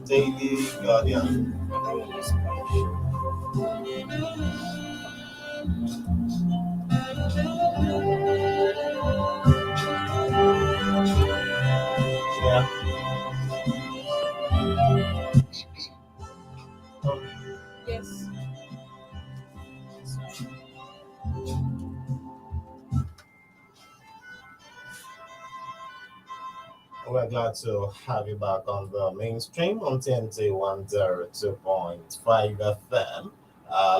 Daily Guardian. Very useful. Yeah. Yes. We're glad to have you back on the mainstream on TNT 102.5 FM.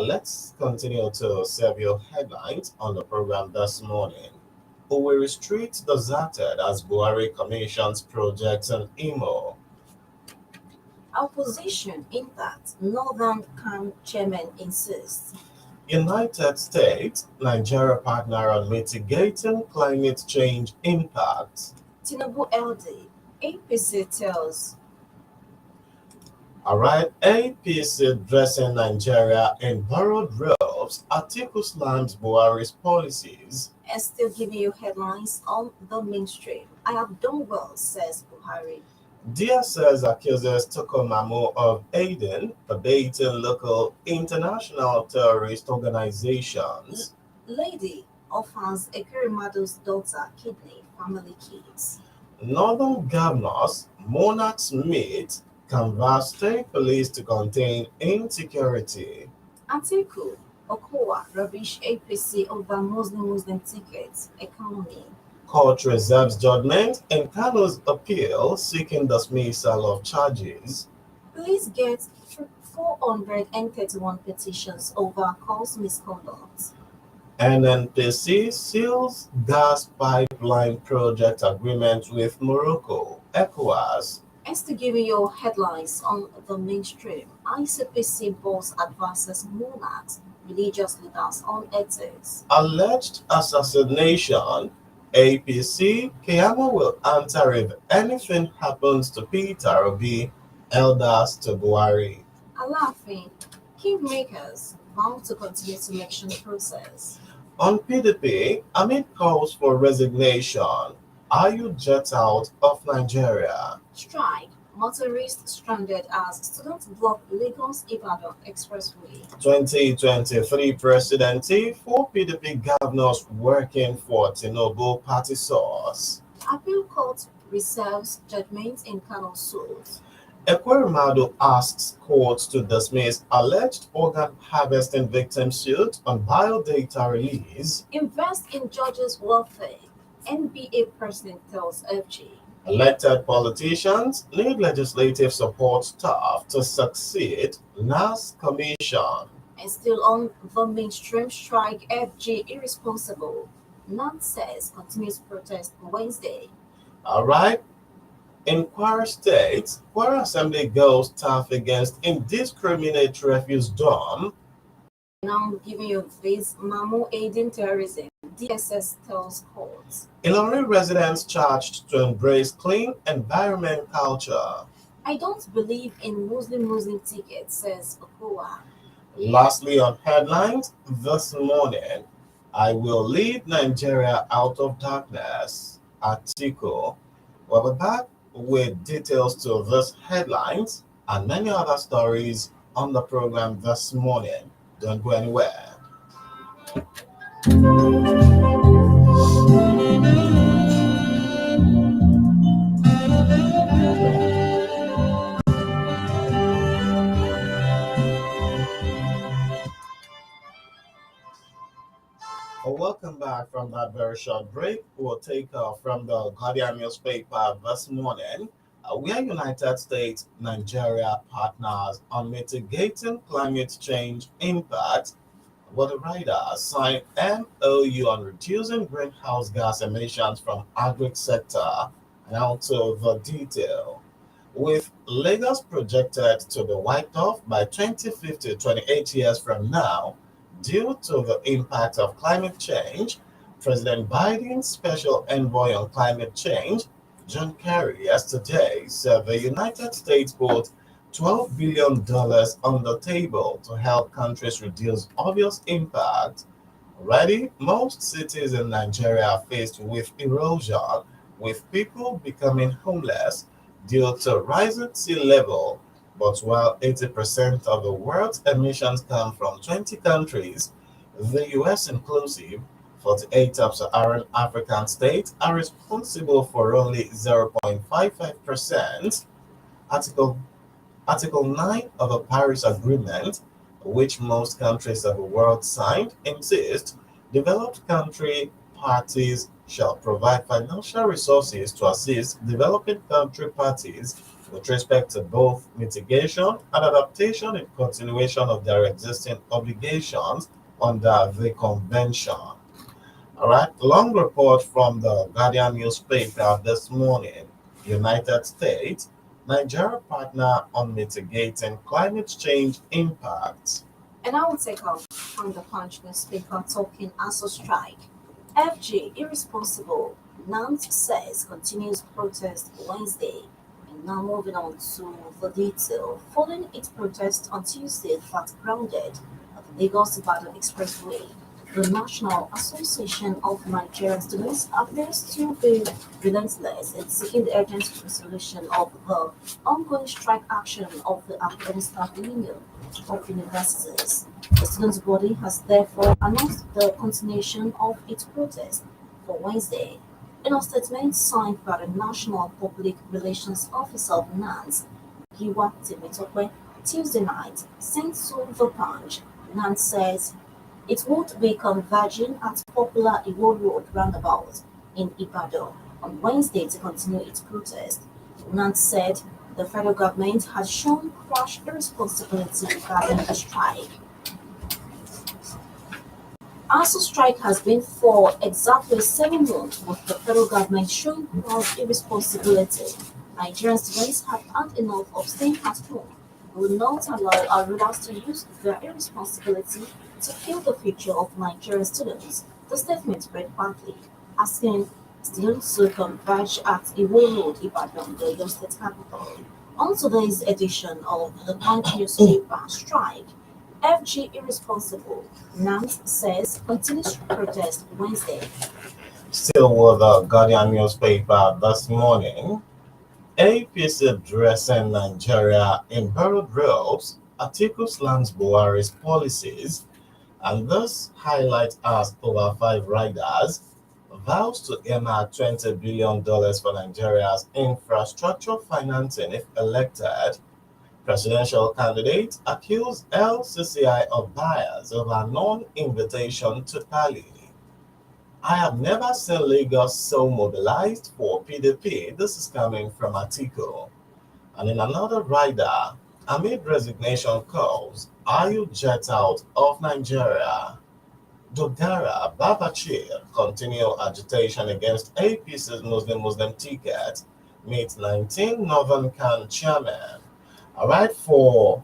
Let's continue to serve you headlines on the program this morning. Owerri Street deserted as Buhari commissions projects in Imo. Opposition impact. Northern Camp chairman insists. United States, Nigeria partner on mitigating climate change impact. Tinubu LD. APC tells. Alright, APC dressing Nigeria in borrowed robes, Atiku slams Buhari's policies. And still giving you headlines on the mainstream. I have done well, says Buhari. DSS accuses Tokomamu of aiding, debating local international terrorist organizations. Lady offers Ekerimado's daughter kidney family kids. Northern governors, monarchs meet, canvass state police to contain insecurity. Atiku Okowa rubbish APC over Muslim tickets economy. Court reserves judgment in Kano's appeal seeking dismissal of charges. Police get 431 petitions over cause misconduct. NNPC seals gas pipeline project agreement with Morocco, ECOWAS. As to give you headlines on the mainstream, ICPC boss advises monarchs, religious leaders on ethics. Alleged assassination. APC, Keyamo will answer if anything happens to Peter Obi, elders to Buhari. Alaafin, kingmakers vow to continue selection process. On PDP, amid calls for resignation, Ayu jet out of Nigeria. Strike, motorists stranded as students block Lagos Ibadan Expressway. 2023 presidency, four PDP governors working for Tinubu party source. Appeal court reserves judgment in Kano suit. Ekweremadu asks courts to dismiss alleged organ harvesting victim suit on biodata release. Invest in judges' welfare. NBA president tells FG. Elected politicians need legislative support staff to succeed NAS commission. And still on the mainstream strike, FG irresponsible. NAN says continues protest Wednesday. All right. In Kwara State, Kwara Assembly goes tough against indiscriminate refuse dump. Now giving you this Mamu aiding terrorism. DSS tells courts. Illinois residents charged to embrace clean environment culture. I don't believe in Muslim tickets, says Okowa. Lastly, on headlines this morning, I will lead Nigeria out of darkness. Atiku. We'll be back with details to these headlines and many other stories on the program this morning. Don't go anywhere. Welcome back from that very short break. We'll take from the Guardian newspaper this morning. We are United States Nigeria partners on mitigating climate change impact. What the writer signed MOU on reducing greenhouse gas emissions from agri sector. Now to the detail. With Lagos projected to be wiped off by 2050, 28 years from now, due to the impact of climate change, President Biden's special envoy on climate change, John Kerry, yesterday said the United States put $12 billion on the table to help countries reduce obvious impact. Already, most cities in Nigeria are faced with erosion, with people becoming homeless due to rising sea level But while 80% of the world's emissions come from 20 countries, the US inclusive, 48 sub-Saharan African states are responsible for only 0.55%. Article Article 9 of the Paris Agreement, which most countries of the world signed, insists developed country parties shall provide financial resources to assist developing country parties with respect to both mitigation and adaptation in continuation of their existing obligations under the convention. All right, long report from the Guardian newspaper this morning. United States, Nigeria partner on mitigating climate change impacts. And I will take off from the Punch newspaper talking ASO strike. FG irresponsible. Nant says continues protest Wednesday. And now moving on to the detail. Following its protest on Tuesday that grounded at the Lagos-Ibadan Expressway, the National Association of Nigerian Students appears to be relentless in seeking the urgent resolution of the ongoing strike action of the Academic Staff Union of Universities. The students' body has therefore announced the continuation of its protest for Wednesday. In a statement signed by the National Public Relations Officer of NANS, Giwa Timitope, Tuesday night, sent to the Punch, NANS says it would be converging at popular Iwo Road roundabout in Ibadan on Wednesday to continue its protest. Nant said the federal government has shown crash irresponsibility regarding the strike. ASU strike has been for exactly 7 months, with the federal government showing crash irresponsibility. Nigerian students have had enough of staying at home. We will not allow our rulers to use their irresponsibility to kill the future of Nigerian students. The statement read partly, asking students to converge at Iwo Road, Ibadan, the Lagos State capital. On today's edition of the Punch newspaper strike, FG irresponsible, NAMS says continues protest Wednesday. Still with the Guardian newspaper this morning, APC addressing Nigeria in borrowed ropes, Atiku slams Buhari's policies, and this highlights as over five riders vows to earmark $20 billion for Nigeria's infrastructure financing if elected. Presidential candidates accuse LCCI of bias over non-invitation to Cali. I have never seen Lagos so mobilized for PDP. This is coming from Atiku. And in another rider, amid resignation calls, are you jet out of Nigeria? Dogara Babachir continue agitation against APC's Muslim ticket, meet 19 Northern Can chairman. All right, for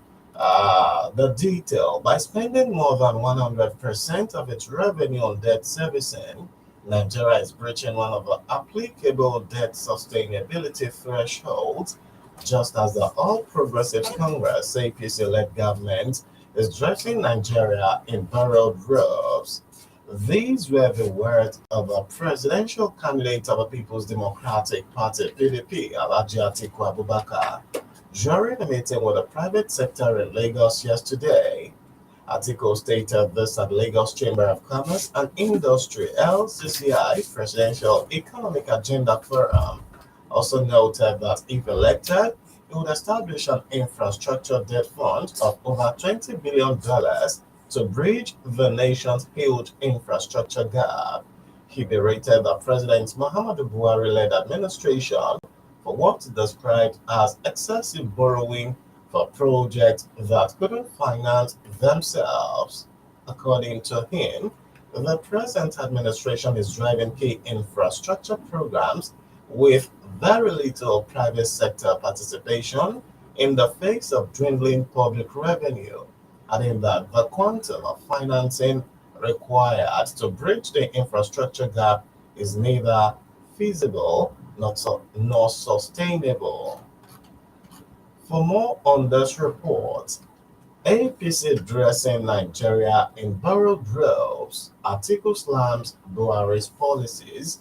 the detail, by spending more than 100% of its revenue on debt servicing, Nigeria is breaching one of the applicable debt sustainability thresholds, just as the All Progressives Congress APC-led government is dressing Nigeria in borrowed robes. These were the words of a presidential candidate of the People's Democratic Party (PDP), Alhaji Atiku Abubakar, during a meeting with the private sector in Lagos yesterday. Atiku stated this at Lagos Chamber of Commerce and Industry (LCCI) Presidential Economic Agenda Forum. Also noted that if elected, it would establish an infrastructure debt fund of over $20 billion to bridge the nation's huge infrastructure gap. He berated the President Muhammadu Buhari-led administration for what he described as excessive borrowing for projects that couldn't finance themselves. According to him, the present administration is driving key infrastructure programs with very little private sector participation in the face of dwindling public revenue, adding that the quantum of financing required to bridge the infrastructure gap is neither feasible nor sustainable. For more on this report, APC addressing Nigeria in borrowed robes, Atiku slams Buhari's policies.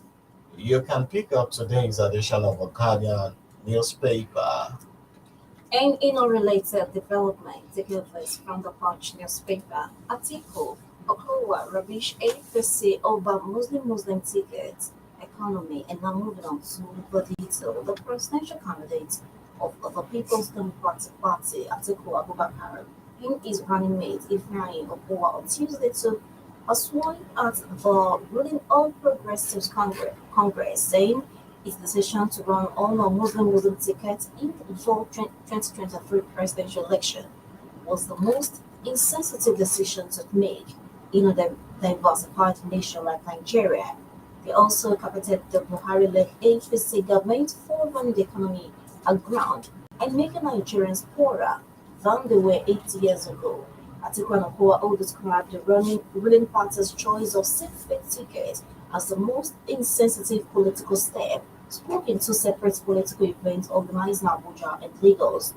You can pick up today's edition of the Guardian newspaper. And in a related development, taking place from the Punch newspaper, article Okowa rubbish APC over Muslim tickets, economy, and now moving on to the detail. The presidential candidate of the People's Democratic Party, Atiku Abubakar, and his running mate Ifeanyi Okowa on Tuesday took a swipe at the ruling All Progressives Congress, saying its decision to run all non-Muslim tickets in the fall 2023 presidential election was the most insensitive decision to make in a diversified nation like Nigeria. They also capitated the Buhari-led AFEEZ government for running the economy aground and making Nigerians poorer than they were 8 years ago. Atiku and Okowa described the ruling party's choice of safe ticket as the most insensitive political step, spoke in two separate political events organized in Abuja and Lagos.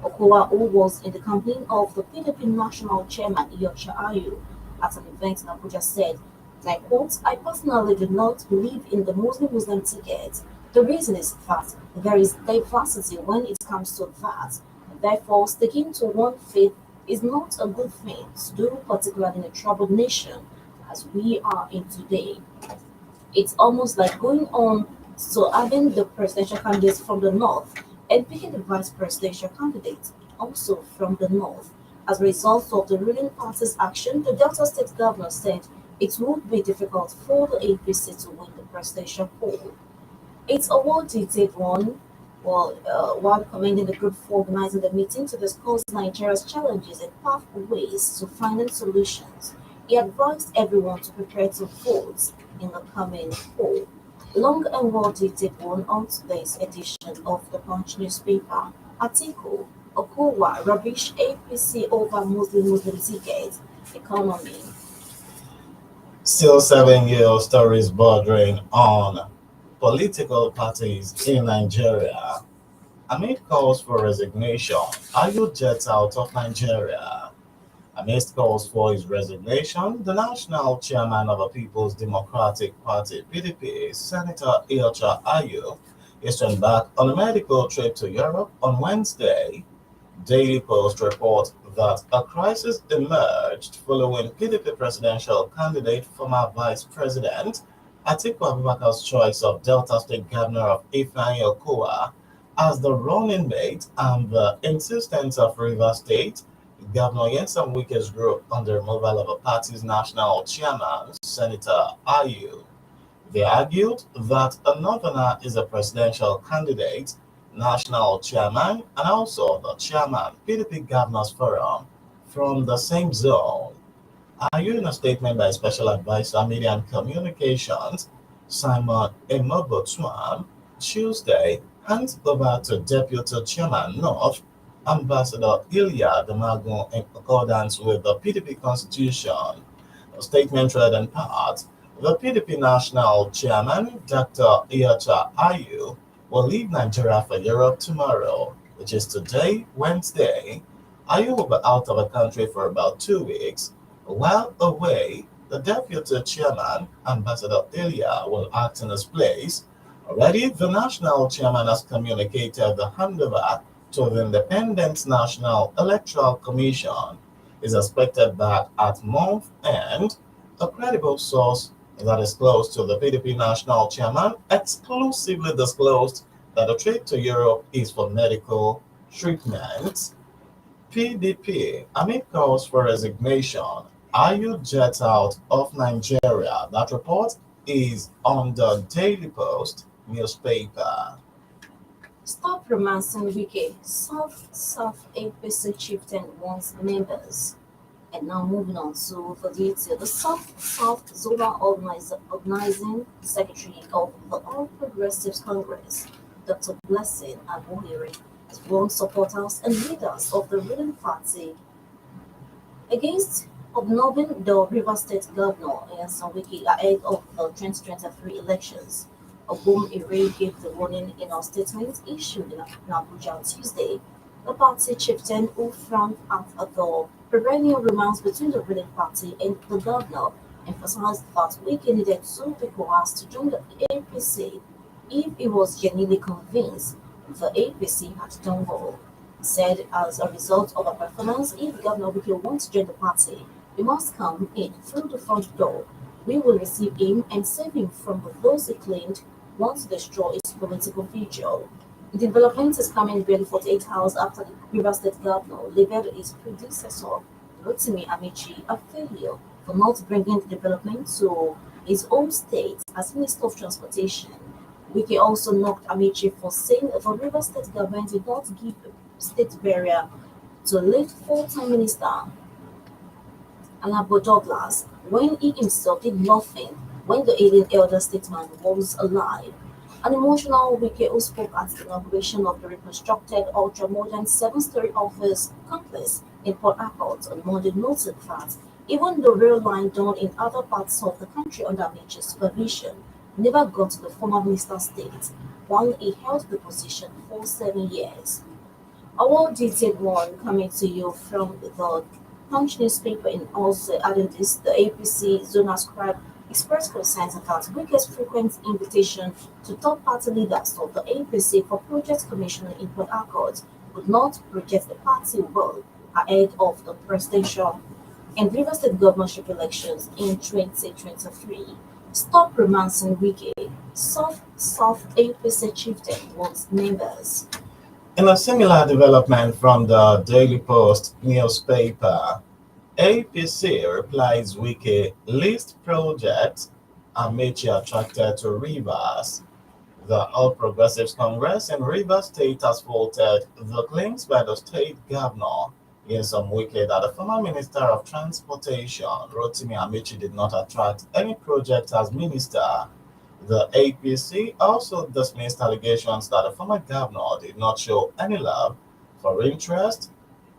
Okowa, who was in the company of the PDP national chairman Iyorchia Ayu at an event in Abuja, said, and I quote, I personally do not believe in the Muslim ticket. The reason is that there is diversity when it comes to that. Therefore, sticking to one faith is not a good thing to do, particularly in a troubled nation as we are in today. It's almost like going on to having the presidential candidates from the north and picking the vice presidential candidate also from the north. As a result of the ruling party's action, the Delta State governor said it would be difficult for the APC to win the presidential poll. It's a well-detailed one. While commending the group for organizing the meeting to discuss Nigeria's challenges and pathways to finding solutions, he advised everyone to prepare to vote in the coming poll. Long and well-detailed one on today's edition of the Punch newspaper. Article Okowa rubbish APC over Muslim ticket economy. Still 7 year stories bordering on political parties in Nigeria. Amid calls for resignation, Ayu jets out of Nigeria. Amidst calls for his resignation, the national chairman of the People's Democratic Party (PDP), Senator Iyorchia Ayu, is turned back on a medical trip to Europe on Wednesday. Daily Post reports that a crisis emerged following PDP presidential candidate, former Vice President Atiku Abubakar's choice of Delta State Governor of Ifeanyi Okowa as the running mate and the insistence of Rivers State Governor Nyesom Wike's group on the removal of the party's national chairman, Senator Ayu. They argued that a northerner is a presidential candidate, national chairman, and also the chairman, PDP Governors Forum, from the same zone. Ayu, in a statement by Special Advisor Media and Communications, Simon Emobotuan, Tuesday, hands over to Deputy Chairman North, Ambassador Ilya Damagun, in accordance with the PDP Constitution. A statement read in part, the PDP National Chairman, Dr. Iyorchia Ayu, will leave Nigeria for Europe tomorrow, which is today, Wednesday. Ayu will be out of the country for about 2 weeks. While away, the deputy chairman, Ambassador Ilya, will act in his place. Already, the national chairman has communicated the handover to the Independent National Electoral Commission. Is expected back at month end. A credible source that is close to the PDP national chairman exclusively disclosed that the trip to Europe is for medical treatment. PDP, amid calls for resignation, Ayu jets out of Nigeria. That report is on the Daily Post newspaper. Stop romancing Wiki. South APC chieftain wants members. And now moving on to the detail. The South Zona Organizing Secretary of the All Progressives Congress, Dr. Blessing Abuhiri, has warned supporters and leaders of the ruling party against obnubbing the River State Governor Nyesom Wike ahead of the 2023 elections. Ire gave the warning in a statement issued in Abuja on Tuesday. The party chieftain who frowned at the perennial romance between the ruling party and the governor emphasized that Wike needed to be coerced to join the APC if he was genuinely convinced the APC had done well. Said as a result of a performance, if Governor Wike wants to join the party, he must come in through the front door. We will receive him and save him from those he claimed want to destroy his political future. The development is coming barely 48 hours after the Rivers State Governor labeled his predecessor, Rotimi Amici, a failure for not bringing the development to his own state as Minister of Transportation. Wiki also knocked Amici for saying the Rivers State government did not give state barrier to late full-time minister Alabo Douglas when he himself did nothing when the alien elder statesman was alive. An emotional Wiki who spoke at the inauguration of the reconstructed ultra-modern seven-story office complex in Port Harcourt on Monday noted that even the rail line done in other parts of the country under Amici's supervision never got to the former minister's state while he held the position for 7 years. A more detailed one coming to you from the Punch newspaper in also adding this, the APC zonal scribe expressed concerns about Wike's frequent invitation to top-party leaders of the APC for project commissioning in Port Harcourt would not reject the party will ahead of the presidential and Rivers State governorship elections in 2023. Stop romancing Wike. Soft APC chieftain wants members. In a similar development from the Daily Post newspaper, APC replies Wiki list projects Amici attracted to Rivers. The All Progressives Congress in Rivers State has faulted the claims by the state governor in some Wiki that the former Minister of Transportation, Rotimi Amici, did not attract any project as minister. The APC also dismissed allegations that the former governor did not show any love for interest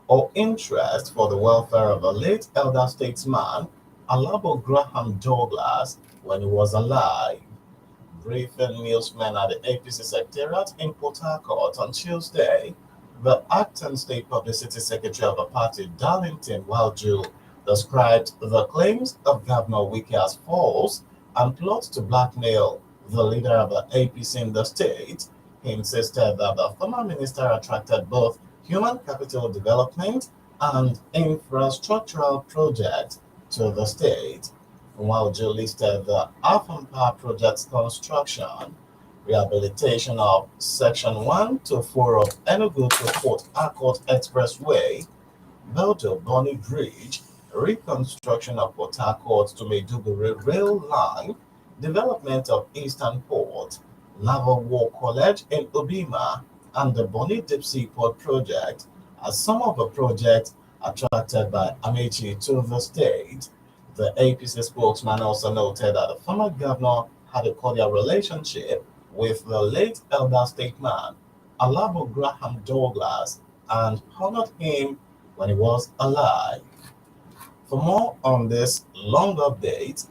for the welfare of the late elder statesman Alabo Graham Douglas when he was alive. Briefing newsmen at the APC Secretariat in Port Harcourt on Tuesday, the acting state publicity secretary of the party, Darlington Walju, described the claims of Governor Wike as false and plot to blackmail the leader of the APC in the state. He insisted that the former minister attracted both human capital development and infrastructural projects to the state. Waljo listed the Afam Power Project's construction, rehabilitation of Section 1 to 4 of Enugu to Port Harcourt Expressway, Belto Bonny Bridge, reconstruction of Port Harcourt to Maiduguri rail line, development of Eastern Port, Naval War College in Obima, and the Bonny Deep Sea Port project as some of the projects attracted by Amici to the state. The APC spokesman also noted that the former governor had a cordial relationship with the late elder statesman, Alabo Graham Douglas, and honored him when he was alive. For more on this long update,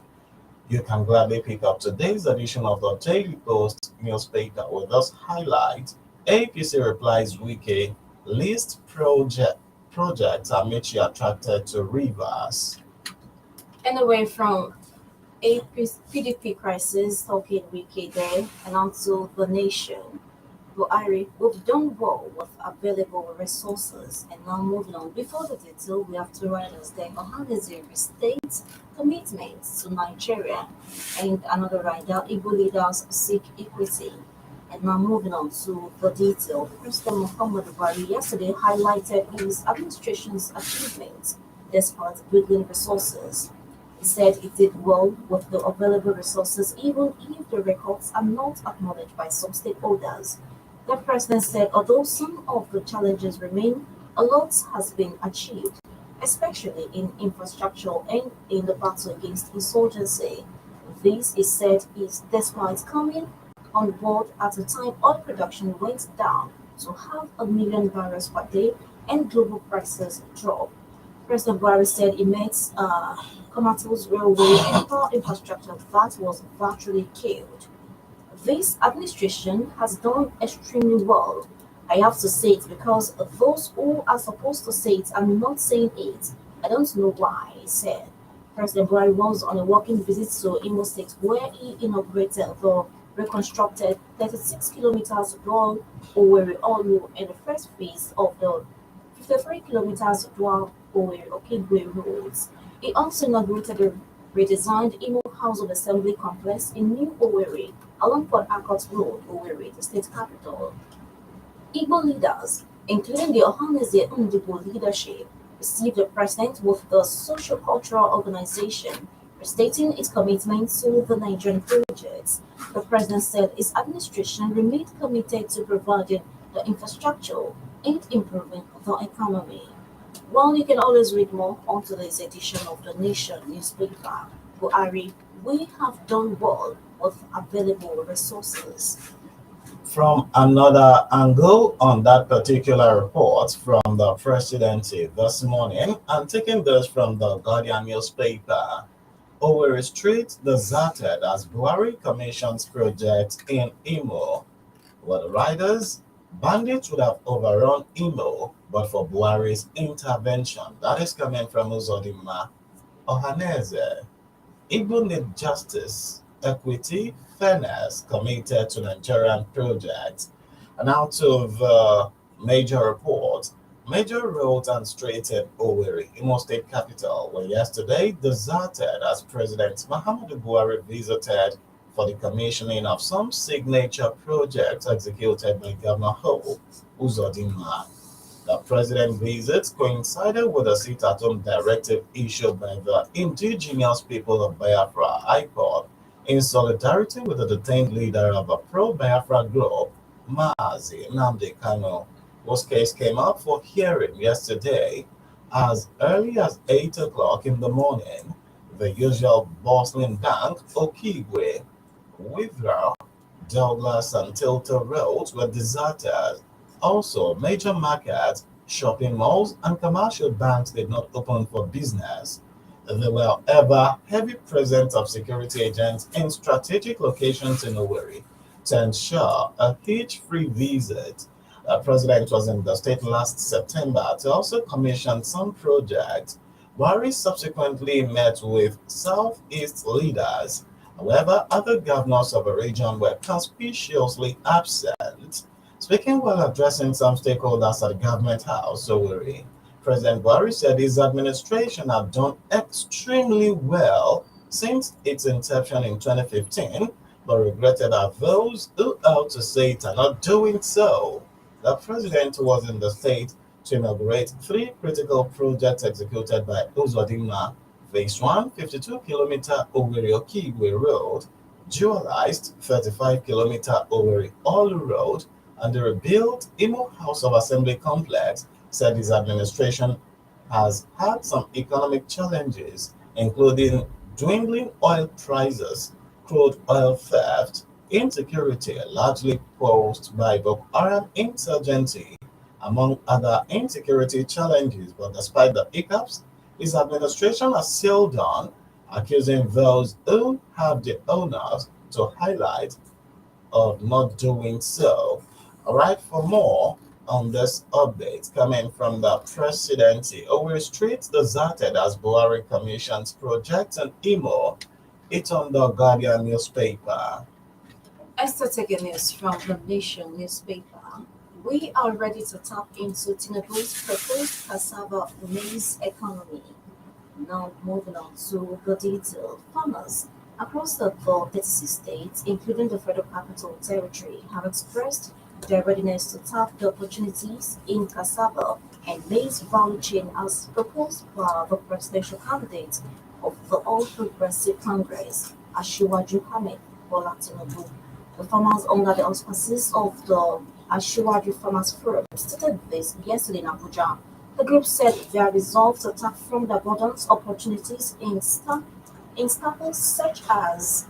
you can gladly pick up today's edition of the Daily Post newspaper with this highlight. APC replies Wike list projects Amici attracted to Rivers. Anyway, from a PDP crisis talking Wike there and also the nation. Buhari, we've done well with available resources and now moving on. Before the detail, we have to writers there Ohaneze restates commitments to Nigeria and another writer, Igbo leaders seek equity. And now moving on to the detail. President Muhammad Buhari yesterday highlighted his administration's achievements despite dwindling resources. He said it did well with the available resources even if the records are not acknowledged by some stakeholders. The president said although some of the challenges remain, a lot has been achieved, especially in infrastructure and in the battle against insurgency. This, he said, is despite coming on board at a time oil production went down to half a million barrels per day and global prices dropped. President Buhari said he met Komato's railway and power infrastructure that was virtually killed. This administration has done extremely well. I have to say it because those who are supposed to say it are not saying it. I don't know why, he said. President Buhari was on a working visit to Imo State where he inaugurated the reconstructed 36 kilometers dual Owerri Olu and the first phase of the 53 kilometers dual Owerri Okigwe roads. He also inaugurated a redesigned Imo House of Assembly complex in New Owerri along Port Harcourt Road, Owerri, the state capital. Igbo leaders, including the Ohaneze Ndigbo leadership, received the president with the socio-cultural organization, stating its commitment to the Nigerian projects. The president said his administration remained committed to providing the infrastructure and improving the economy. Well, you can always read more on today's edition of the Nation newspaper. Buhari, we have done well with available resources. From another angle on that particular report from the presidency this morning, I'm taking this from the Guardian newspaper. Owerri Street deserted as Buhari commissions project in Imo. Well, the writers, bandits would have overrun Imo but for Buhari's intervention. That is coming from Uzodinma Ohaneze. Igbo need justice, equity, fairness committed to Nigerian projects. And out of major reports, major roads and streets in Owerri, Imo State capital, were yesterday deserted as President Muhammadu Buhari visited for the commissioning of some signature projects executed by Governor Ho Uzodinma. The president's visit coincided with a sit-at-home directive issued by the indigenous people of Biafra IPOB in solidarity with the detained leader of a pro-Biafra group, Maazi Nnamdi Kanu, whose case came up for hearing yesterday as early as 8 o'clock in the morning. The usual bustling bank, Okigwe, Withrow, Douglas and Tilton roads were deserted. Also, major markets, shopping malls, and commercial banks did not open for business. There were ever heavy presence of security agents in strategic locations in Owerri to ensure a hitch-free visit. The president was in the state last September to also commission some projects. Buhari subsequently met with Southeast leaders. However, other governors of the region were conspicuously absent. Speaking while addressing some stakeholders at the government house, Owerri, President Buhari said his administration had done extremely well since its inception in 2015, but regretted that those who out to say it are not doing so. The president was in the state to inaugurate three critical projects executed by Uzodinma. Phase 1, 52-kilometer Owerri-Okigwe Road, dualized 35-kilometer Owerri-Olu Road, and the rebuilt Imo House of Assembly complex, said his administration has had some economic challenges, including dwindling oil prices, crude oil theft, insecurity largely posed by Boko Haram insurgency, among other insecurity challenges. But despite the hiccups, his administration has sealed on, accusing those who have the honors to highlight of not doing so. All right, for more on this update coming from the presidency, Owerri Street deserted as Buhari commissions project and Imo. It's on the Guardian newspaper. Esther taking news from the Nation newspaper. We are ready to tap into Tinubu's proposed cassava maize economy. Now moving on to the detail. Farmers across the 36 states, including the Federal Capital Territory, have expressed their readiness to tap the opportunities in cassava and maize value chain as proposed by the presidential candidate of the All Progressive Congress, Asiwaju Ahmed Bola Tinubu. The farmers under the auspices of the Asiwaju Farmers Forum stated this yesterday in Abuja. The group said they are resolved to tap from the abundant opportunities in staples such as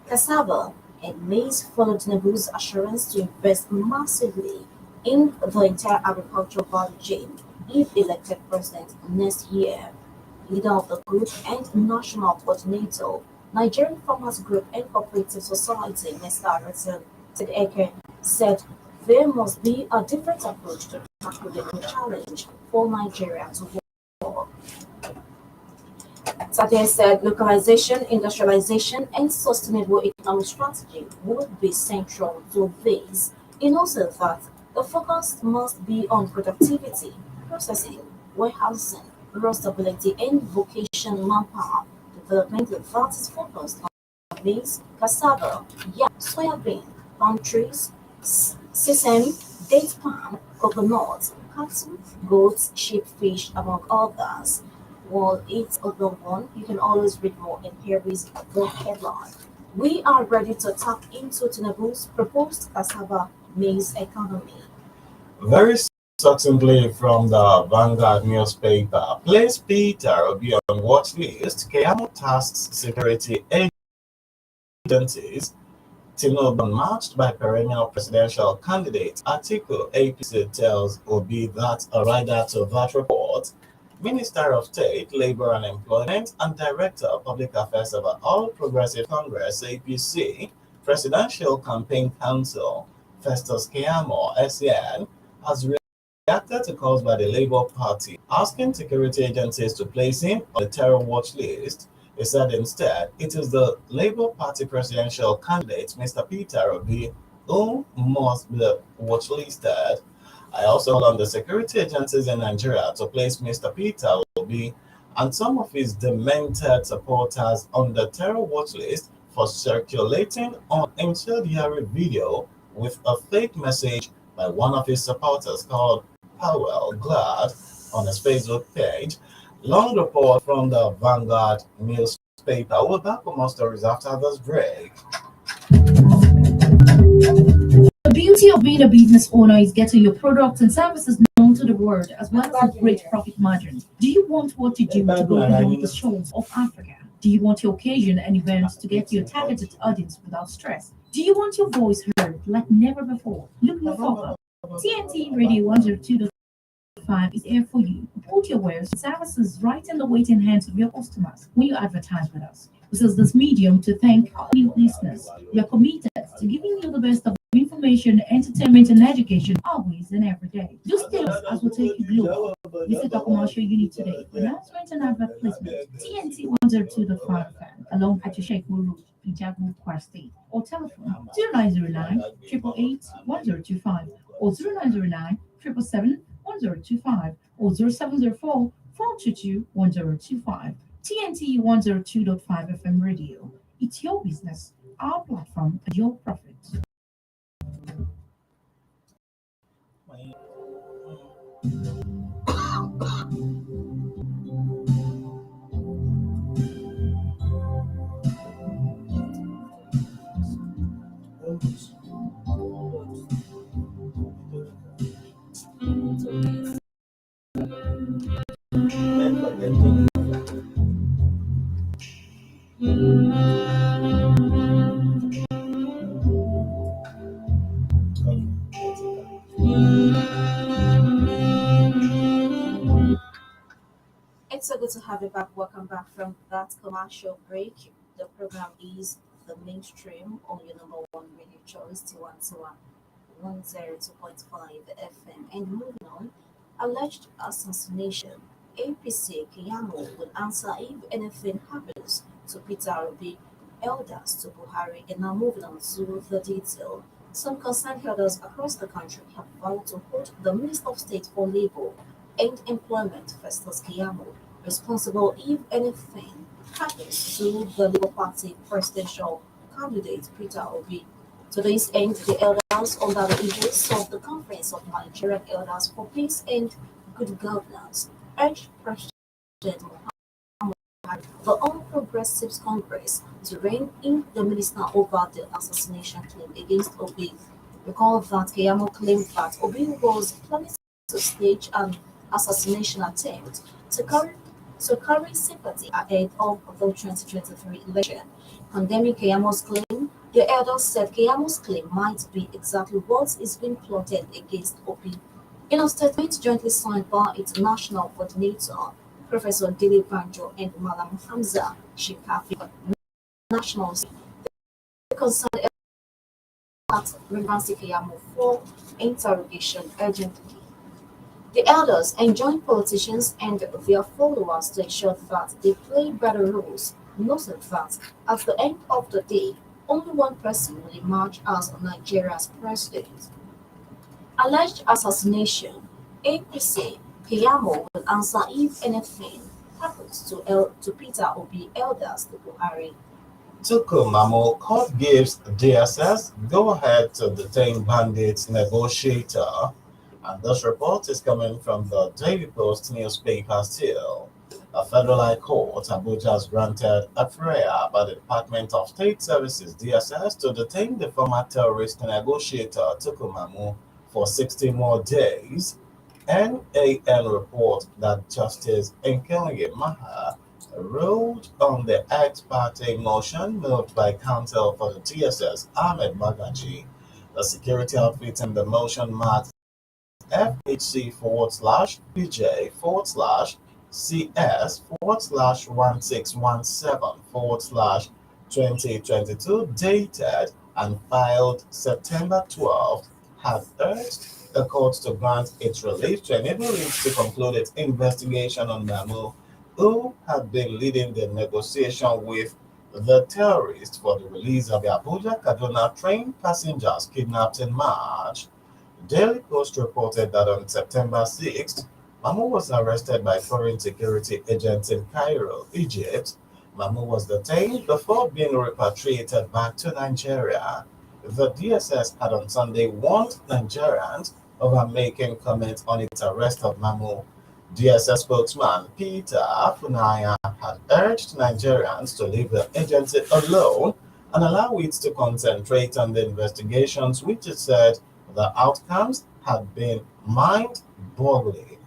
cassava and maize followed Tinubu's assurance to invest massively in the entire agricultural value chain if elected president next year. Leader of the group and national coordinator, Nigerian Farmers Group and Cooperative Society, Mr. Arison Eke, said there must be a different approach to tackle the new challenge for Nigeria to work. Satya said localization, industrialization, and sustainable economic strategy would be central to this. He also that the focus must be on productivity, processing, warehousing, rural stability, and vocation manpower development that is focused on maize, cassava, yam, soybean, palm trees, sesame, date palm, coconut, cattle, goats, sheep, fish, among others. While it's a long one, you can always read more in Harry's the headline. We are ready to tap into Tinubu's proposed cassava maize economy. Very succinctly from the Vanguard newspaper, place Peter Obi on watch list. Keyamo tasks security agencies. Tinubu matched by perennial presidential candidate. Article APC tells Obi that a rider to that report, Minister of State, Labor and Employment, and Director of Public Affairs of All Progressive Congress (APC) Presidential Campaign Council, Festus Keyamo (SCN), has reacted to calls by the Labour Party asking security agencies to place him on the terror watch list. He said instead it is the Labour Party presidential candidate, Mr. Peter Obi, who must be watchlisted. I also call on the security agencies in Nigeria to place Mr. Peter Obi and some of his demented supporters on the terror watch list for circulating on incendiary video with a fake message by one of his supporters called Powell Glad on his Facebook page. Long report from the Vanguard newspaper. We'll back with more stories after this break. The beauty of being a business owner is getting your products and services known to the world as well as a great profit margin. Do you want what you do to go beyond the shores of Africa? Do you want your occasion and events to get your targeted audience without stress? Do you want your voice heard like never before? Look no further. TNT Radio 102.5 is here for you. Put your wares and services right in the waiting hands of your customers when you advertise with us. This is this medium to thank our new listeners. We are committed to giving you the best of information, entertainment, and education always and every day. Do stay with us as we take you global. Visit our commercial unit today for announcement and advert placement. TNT 102.5 FM along at Sheikh Road, Ijabu, Kwara State, or telephone 0909 888 1025 or 0909 777 1025 or 0704 422 1025. TNT 102.5 FM radio. It's your business, our platform, and your profit. It's so good to have you back. Welcome back from that commercial break. The program is The Mainstream on your number one radio choice, Tiwantiwa 102.5 FM. And moving on, alleged assassination. APC Kiyamo will answer if anything happens to Peter Obi, elders to Buhari. And now moving on to the detail. Some concerned elders across the country have vowed to hold the Minister of State for Labor and Employment, Festus Kiyamo, responsible if anything happens to the Labour Party presidential candidate Peter Obi. To this end, the elders, under the aegis of the Conference of Nigerian Elders for Peace and Good Governance, urged President Muhammad Buhari, the All Progressives Congress, to rein in the minister over the assassination claim against Obi. Recall that Keyamo claimed that Obi was planning to stage an assassination attempt to carry to carry sympathy ahead of the 2023 election. Condemning Keyamo's claim, the elders said Keyamo's claim might be exactly what is being plotted against Obi. In a statement jointly signed by its national coordinator, Professor Dili Banjo and Malam Hamza Shikafi, nationals, the concerned elders at University Keyamo for interrogation urgently. The elders enjoined politicians and their followers to ensure that they play by the rules, noting that at the end of the day, only one person will emerge as Nigeria's president. Alleged assassination. APC Keyamo will answer if anything happens to Peter Obi elders to Buhari. Tukumamo court gives DSS go-ahead to detain bandits negotiator. And this report is coming from the Daily Post newspaper still. A federal high court, Abuja, has granted a prayer by the Department of State Services (DSS) to detain the former terrorist negotiator Tukumamu for 60 more days. NAN report that Justice Nkeonye Maha ruled on the ex parte motion moved by counsel for the DSS Ahmed Magaji. The security outfit in the motion marks FHC/PJ/CS/1617/2022 dated and filed September 12th had urged the court to grant its relief to enable it to conclude its investigation on Mamu, who had been leading the negotiation with the terrorists for the release of the Abuja Kaduna train passengers kidnapped in March. Daily Post reported that on September 6th, Mamu was arrested by foreign security agents in Cairo, Egypt. Mamu was detained before being repatriated back to Nigeria. The DSS had on Sunday warned Nigerians over making comments on its arrest of Mamu. DSS spokesman Peter Afunaya had urged Nigerians to leave the agency alone and allow it to concentrate on the investigations, which it said the outcomes had been mind-boggling.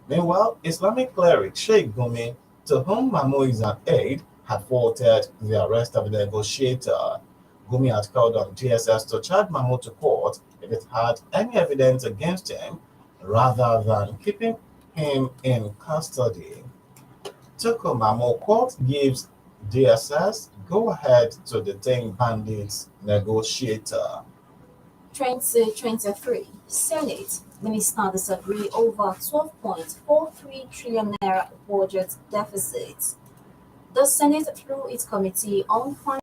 Meanwhile, Islamic cleric Sheikh Gumi, to whom Mamu is an aide, had faulted the arrest of the negotiator. Gumi had called on DSS to charge Mamu to court if it had any evidence against him, rather than keeping him in custody. Tuku Mamu court gives DSS go-ahead to detain bandits negotiator. 2023 Senate Minister disagree over 12.43 trillion naira budget deficit. The Senate, through its Committee on Finance,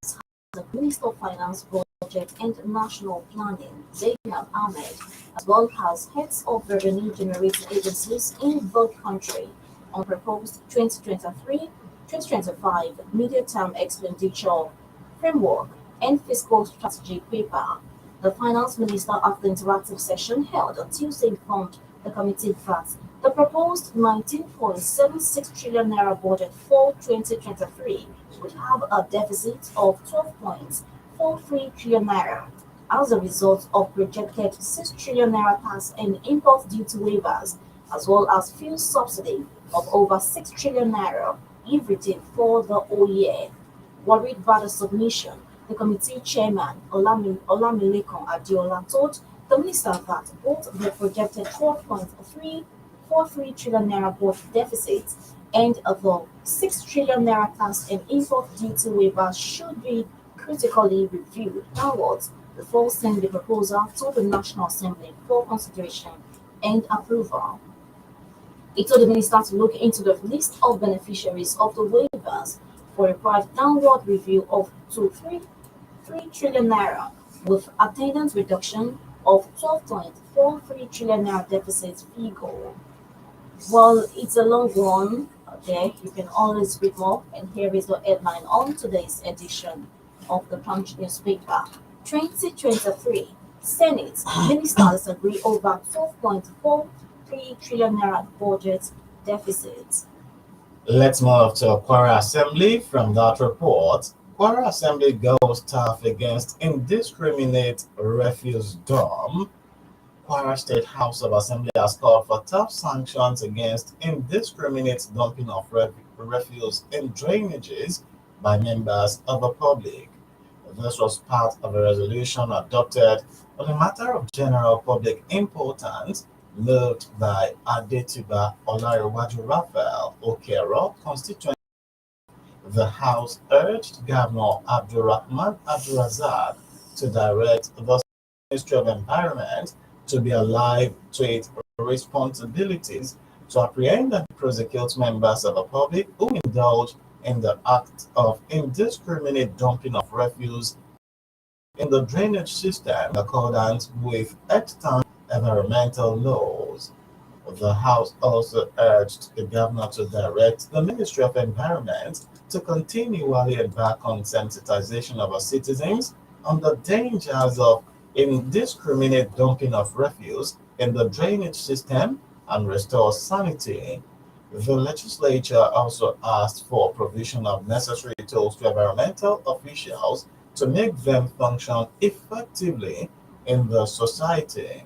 has the Minister of Finance, Budget and National Planning, Zainab Ahmed, as well as heads of revenue-generating agencies in the country on proposed 2023-2025 medium-term expenditure framework and fiscal strategy paper. The finance minister, at the interactive session held on Tuesday, informed the committee that the proposed 19.76 trillion naira budget for 2023 would have a deficit of 12.43 trillion naira as a result of projected 6 trillion naira tax and import duty waivers, as well as fuel subsidy of over 6 trillion naira if retained for the whole year. Worried by the submission, the committee chairman, Olamilekan Adeola, told the minister that both the projected 12.343 trillion naira budget deficit and the 6 trillion naira tax and import duty waiver should be critically reviewed downwards before sending the proposal to the National Assembly for consideration and approval. He told the minister to look into the list of beneficiaries of the waivers for a required downward review of to 3 trillion naira with attendant reduction of 12.43 trillion naira deficit figure. Well, it's a long one. Okay, you can always read more, and here is the headline on today's edition of the Punch newspaper. 2023 Senate ministers agree over 12.43 trillion naira budget deficit. Let's move to Kwara Assembly. From that report, Kwara Assembly goes tough against indiscriminate refuse dump. Kwara State House of Assembly has called for tough sanctions against indiscriminate dumping of refuse in drainages by members of the public. This was part of a resolution adopted on a matter of general public importance moved by Adetiba Olarewaju Raphael Okero constituent. The House urged Governor Abdulrahman Abdulrazak to direct the Ministry of Environment to be alive to its responsibilities to apprehend and prosecute members of the public who indulge in the act of indiscriminate dumping of refuse in the drainage system in accordance with extant environmental laws. The House also urged the governor to direct the Ministry of Environment to continually embark on sensitization of our citizens on the dangers of indiscriminate dumping of refuse in the drainage system and restore sanity. The legislature also asked for provision of necessary tools to environmental officials to make them function effectively in the society.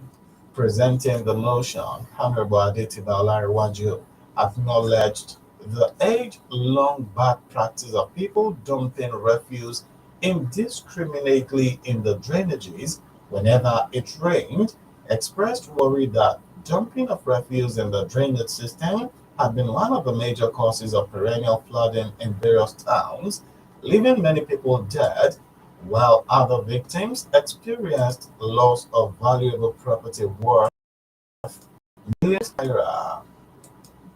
Presenting the motion, Honorable Adetiba Olariwaju acknowledged the age-long bad practice of people dumping refuse indiscriminately in the drainages whenever it rained, expressed worry that dumping of refuse in the drainage system had been one of the major causes of perennial flooding in various towns, leaving many people dead, while other victims experienced loss of valuable property worth millions naira.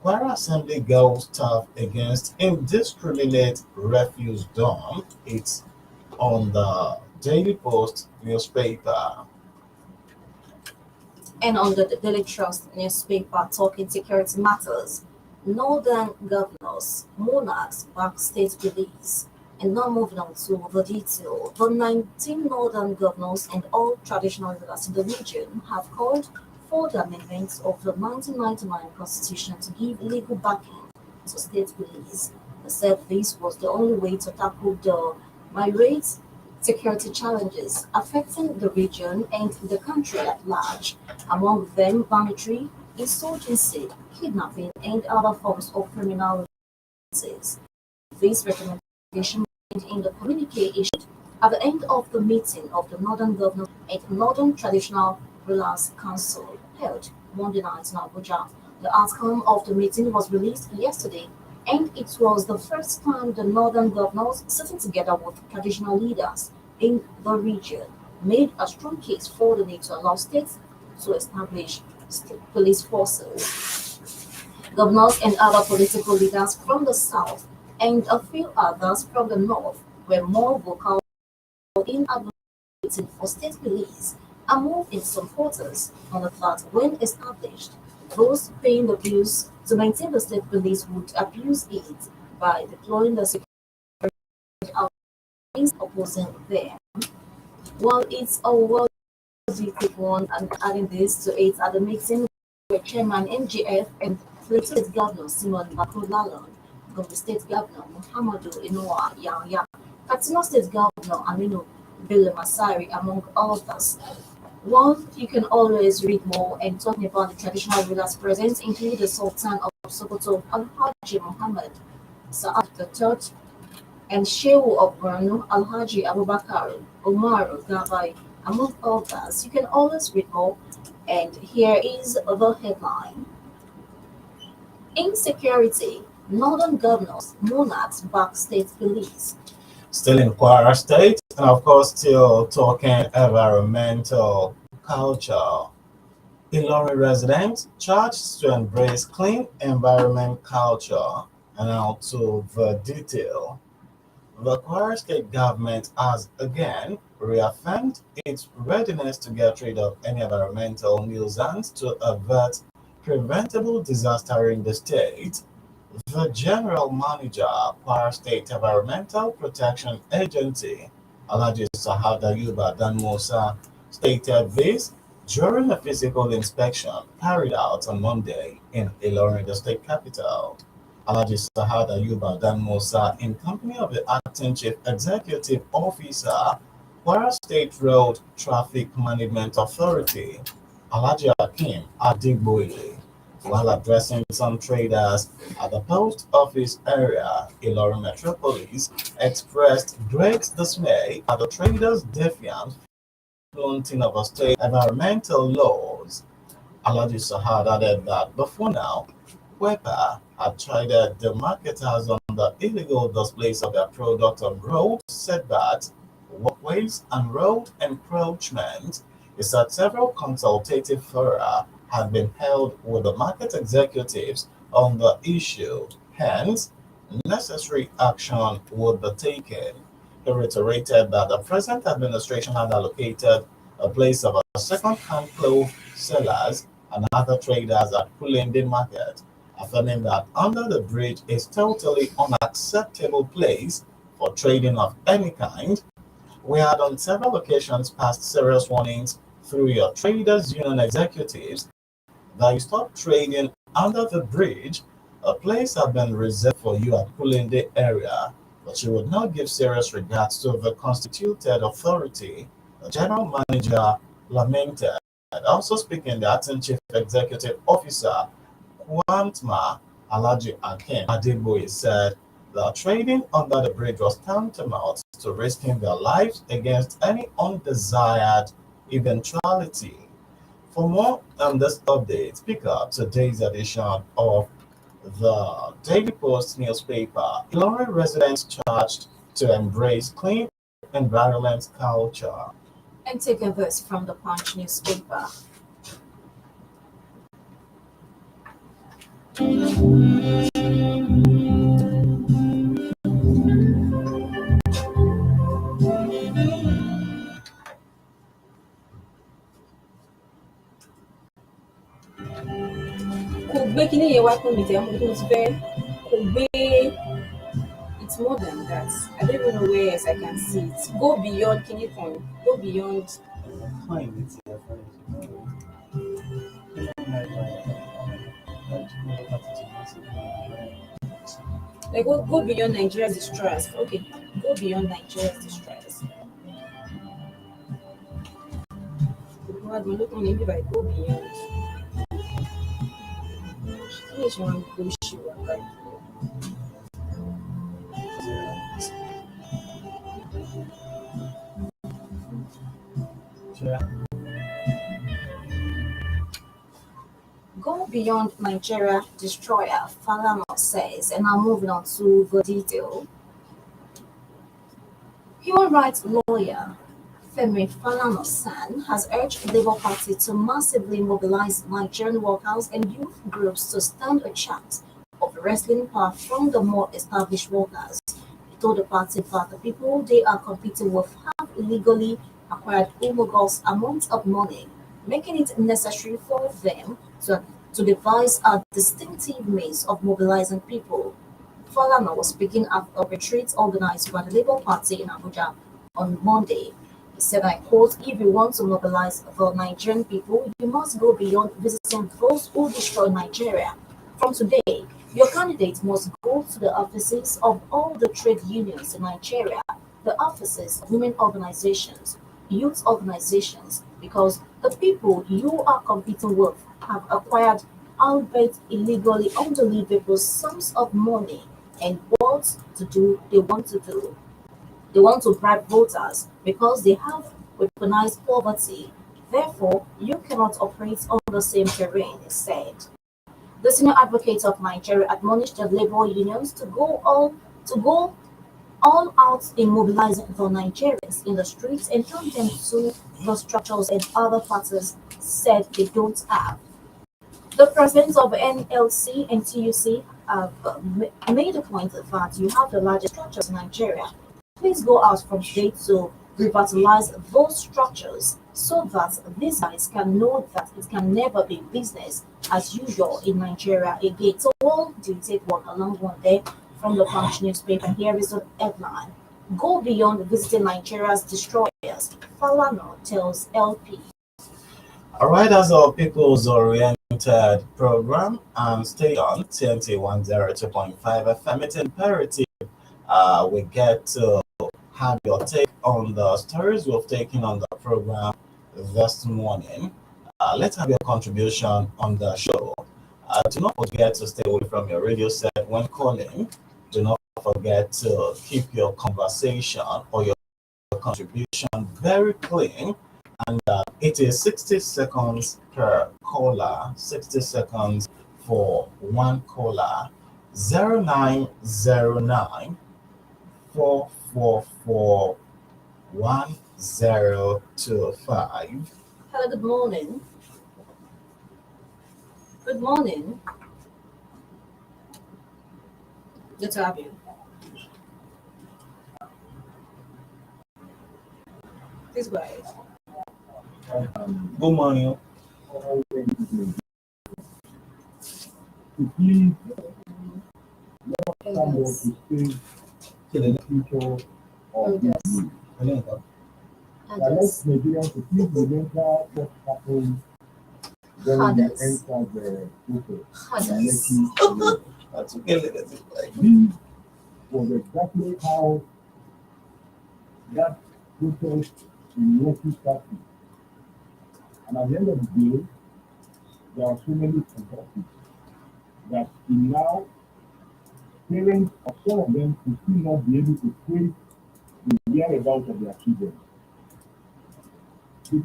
Kwara Assembly goes tough against indiscriminate refuse dump. It's on the Daily Post newspaper. And on the Daily Trust newspaper talking security matters, northern governors, monarchs back state police. And now moving on to the detail. The 19 northern governors and all traditional rulers in the region have called for the amendments of the 1999 constitution to give legal backing to state police. They said this was the only way to tackle the myriad security challenges affecting the region and the country at large, among them banditry, insurgency, kidnapping, and other forms of criminal activities. This recommendation made in the communique issued at the end of the meeting of the Northern Governors and Northern Traditional Rulers Council held Monday night in Abuja. The outcome of the meeting was released yesterday, and it was the first time the Northern Governors, sitting together with traditional leaders in the region, made a strong case for the need to allow states to establish state police forces. Governors and other political leaders from the south and a few others from the north were more vocal in advocating for state police, a move in some quarters on the that when established, those paying the bills to maintain the state police would abuse it by deploying the security outfits opposing them. While it's a well-defeated one, and adding this to it at the meeting where Chairman NGF and Plateau State Governor Simon Bakolalon, Gombe State Governor Muhammadu Inuwa Yahya, Katsina State Governor Aminu Bello Masari, among others. One, you can always read more, and talking about the traditional rulers present include the Sultan of Sokoto, Al-Haji Muhammad Sa'ad III, and Shehu of Borno, Al-Haji Abubakar Umar Gabai, among others. You can always read more, and here is the headline. Insecurity, Northern Governors, Monarchs back state police. Still in Kwara State, and of course, still talking environmental culture. Ilori residents charged to embrace clean environment culture. And now to the detail. The Kwara State government has again reaffirmed its readiness to get rid of any environmental nuisance to avert preventable disaster in the state. The General Manager, Kwara State Environmental Protection Agency, Alhaji Sahad Ayuba Dan Musa, stated this during a physical inspection carried out on Monday in Ilorin, the state capital. Alhaji Sahad Ayuba Dan Musa, in company of the Acting Chief Executive Officer, Kwara State Road Traffic Management Authority, Alhaji Hakim Adigboile, while addressing some traders at the post office area, Ilorin Metropolis, expressed great dismay at the traders' defiant flaunting of state environmental laws. Alhaji Sahad added that before now, Wepa had chided the marketers on the illegal displays of their product on road setbacks, walkways, and road encroachment. is that several consultative fora had been held with the market executives on the issue. Hence, necessary action would be taken. He reiterated that the present administration had allocated a place of a second-hand clothes sellers and other traders at Kulende Market, affirming that under the bridge is totally unacceptable place for trading of any kind. We had on several occasions passed serious warnings through your traders union executives that you stop trading under the bridge. A place had been reserved for you at Kulende area, but you would not give serious regards to the constituted authority. The general manager lamented. Also speaking, the acting chief executive officer, Kwantma Alaji Akin Adeboye, said the trading under the bridge was tantamount to risking their lives against any undesired eventuality. For more on this update, pick up today's edition of the Daily Post newspaper. Ilorin residents charged to embrace clean environment culture. And take a verse from the Punch newspaper. Kò gbé kíní yẹn wá fún mi tẹ́ mo tó ti fẹ́ kò gbé it's more than that. I don't even know where else I can see it. Go beyond kíní kan. Go beyond like go beyond Nigeria's distress. Okay. Go beyond Nigeria's distress. Look on it like go beyond. Which one go show like go beyond Nigeria destroyer, Falana says, and now moving on to the detail. Human rights lawyer Femi Falana-San has urged the Labour Party to massively mobilize Nigerian workers and youth groups to stand a chance of wresting power from the more established workers. He told the party that the people they are competing with have illegally acquired illegals amounts of money, making it necessary for them to devise a distinctive means of mobilizing people. Falana was speaking at a retreat organized by the Labour Party in Abuja on Monday. He said, I quote, if you want to mobilize the Nigerian people, you must go beyond visiting those who destroy Nigeria. From today, your candidate must go to the offices of all the trade unions in Nigeria, the offices of women organizations, youth organizations, because the people you are competing with have acquired, albeit illegally, unbelievable sums of money and what to do they want to do. They want to bribe voters because they have weaponized poverty. Therefore, you cannot operate on the same terrain, he said. The senior advocate of Nigeria admonished the labor unions to go all out in mobilizing the Nigerians in the streets and turn them to the structures and other parties said they don't have. The presidents of NLC and TUC have made a point that you have the largest structures in Nigeria. Please go out from today to revitalize those structures so that these guys can know that it can never be business as usual in Nigeria again. So we'll take one along one day from the Punch newspaper. Here is the headline. Go beyond visiting Nigeria's destroyers. Falana tells LP. All right, that's our People's Oriented program. Stay on TNT 102.5 FM. It's imperative we get to have your take on the stories we've taken on the program this morning. Let's have your contribution on the show. Do not forget to stay away from your radio set when calling. Do not forget to keep your conversation or your contribution very clean. And it is 60 seconds per caller, 60 seconds for one caller. 0909 444 1025. Hello, good morning. Good morning. Good to have you. Please go ahead. Good morning. Please someone Yes. to stay in the future of the Yes. youth. That Others. lets Nigerians to please remember what happened when we Others. entered the process in Others. Lekki. That's okay. This was exactly how that process in Lekki started. And at the end of the day, there are so many controversies that now parents of some of them could still not be able to trace the whereabouts of their children.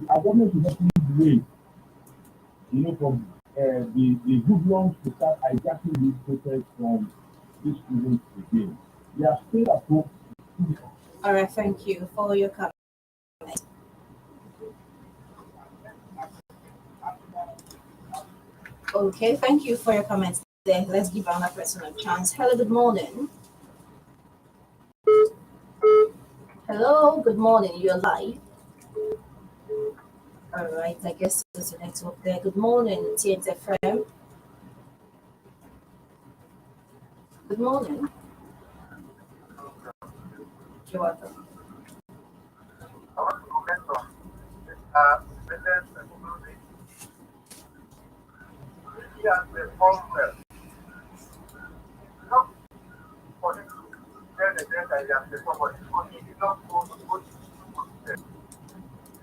Our government should not please wait, for the good ones to start hijacking this process from these students again. They are still at home. All right, thank you for your comment. Okay, thank you for your comments there. Let's give another person a chance. Hello, good morning. Hello, good morning. You're live. All right, I guess there's a network there. Good morning, TNTFM. Good morning. You're welcome. I want to comment on President Republic. He has performed well. Not for him to tell the dead that he has performed well, because he did not go to go to them. It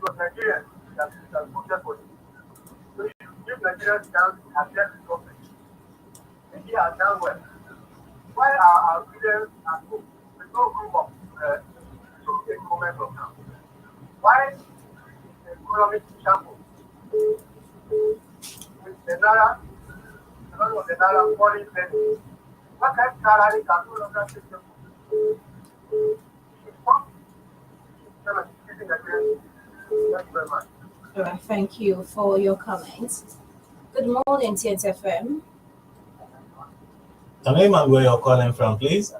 was Nigerians that voted for him. So if you give Nigerians chance to address the government, and he has done well. Why are our students at home? There's no group of so a moment of now. Why is the economic shambles with the Naira, a lot of the Naira falling steady? What kind of salary can no longer take them? Thank you very much. All right, thank you for your comments. Good morning, TNTFM. Your name and where you're calling from, please.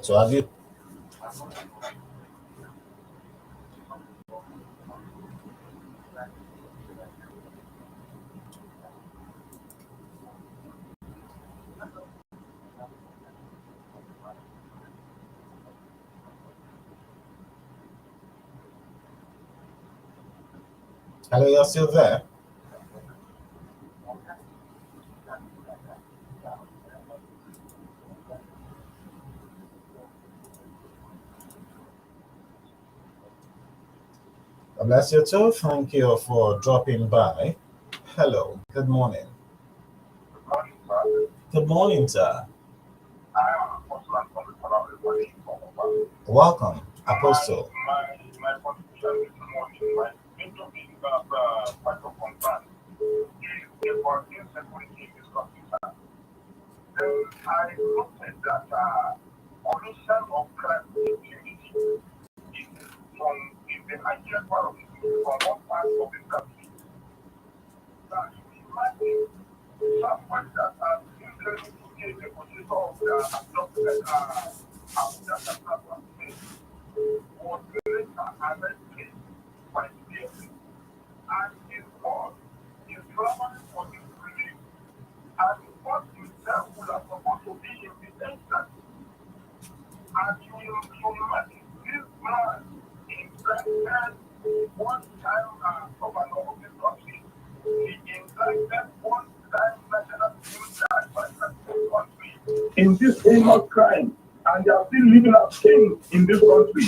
So have you? Hello, you're still there. God bless you too. Thank you for dropping by. Hello. Good morning. Good morning, sir. Good morning, sir. I am Apostle and everybody from Welcome, Apostle. my contribution this morning, my major thing that quite of concern is about insecurity in this country, sir. I noted that omission of crime impunity in the Nigerian part of the from one part of the country. That you imagine someone that has been training to be in the position of adopted Abuja Capital State was later arrested by the DSS and his boss is traveling for his release and the boss himself would have supposed to be in the instance. And you imagine this man invested one time governor of the country. He indicted one time national security advisor to the country in this heinous crime, and they are still living as kings in this country.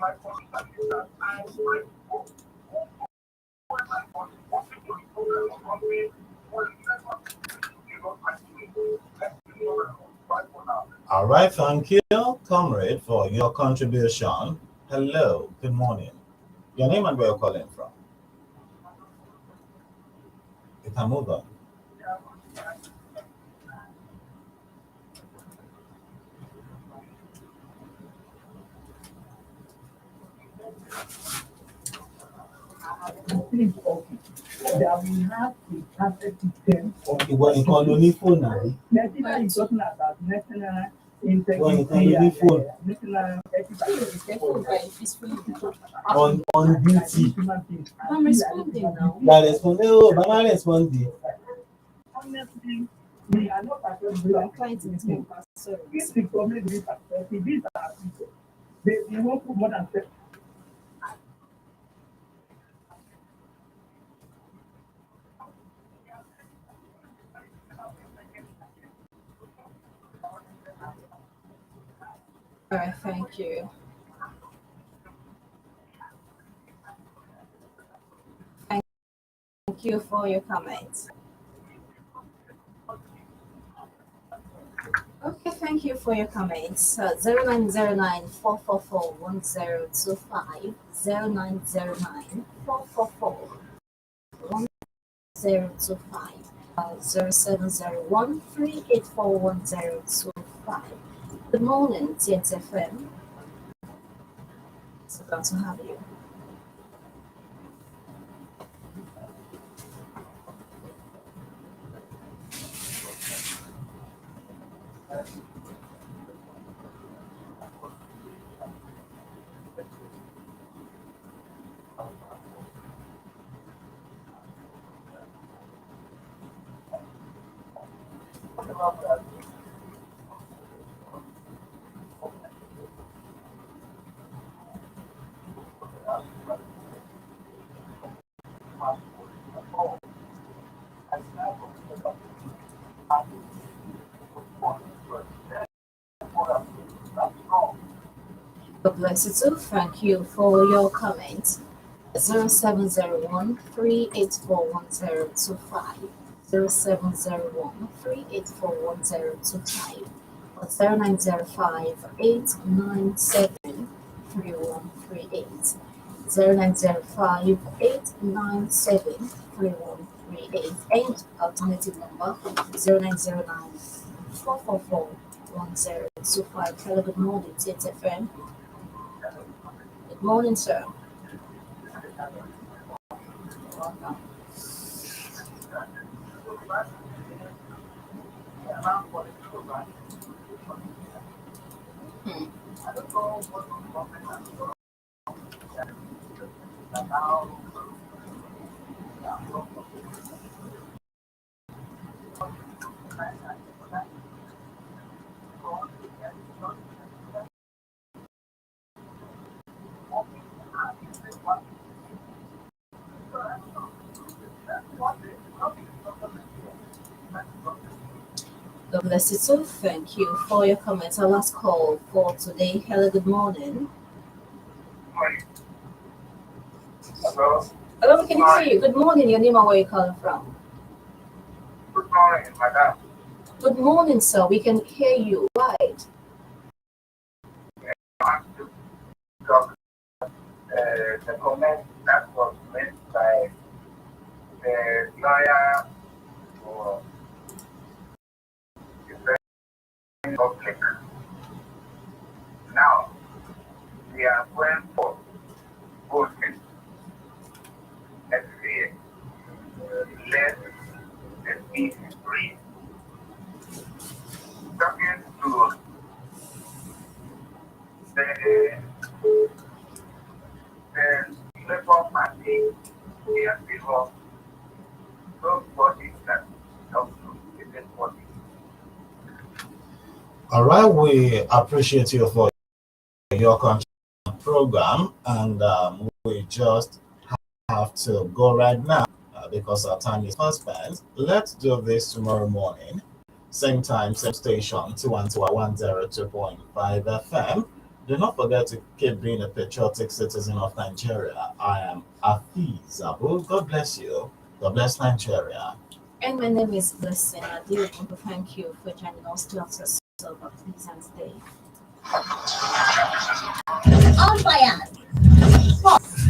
My concern is that I pray for whoever is contributing to the problem of country will never continue. Let me know right for now. All right, thank you, comrade, for your contribution. Hello, good morning. Your name and where you're calling from. You can move on. everything is okay. That we have a perfect system of Ìwọ nìkan ló ní fóònù àbí? Nigeria is talking about national Ìwọ nìkan integrity ló ní and fóònù. national On duty. I'm responding now. La responding, oh, Baba responding. Honestly, we are not accepting. I'm trying to take sorry. If the government is accepting, these are people. They won't put more than 7. All right, thank you. Thank you for your comments. Okay, thank you for your comments. 0909-444-1025, 0909-444-1025, 0701-384-1025. Good morning, TXFM. It's glad to have you. God bless you too. Thank you for your comment. 0701-384-1025, 0701-384-1025, or 0905-897-3138, 0905-897-3138, and alternative number 0909-444-1025. Hello, good morning, TXFM. Good morning, sir. Welcome. Hmm. God bless you too. Thank you for your comments. Our last call for today. Hello, good morning. Hello. Hello, we can hear you. Good morning. Your name and where you calling from? Good morning, madam. Good morning, sir. We can hear you. Right. I want to talk the comment that was made by the lawyer for the public. Now, we are going for voting every year. Let the peace free. Talking to the Labour Party, here before, nobody can talk to anybody. All right, we appreciate you for your program, and we just have to go right now because our time is fast spent. Let's do this tomorrow morning, same time, same station, 102.5 FM. Do not forget to keep being a patriotic citizen of Nigeria. I am AFEEZ. God bless you. God bless Nigeria. And my name is Blessing ADEOGUN. Thank you for joining us. To have yourself a pleasant day. On fire!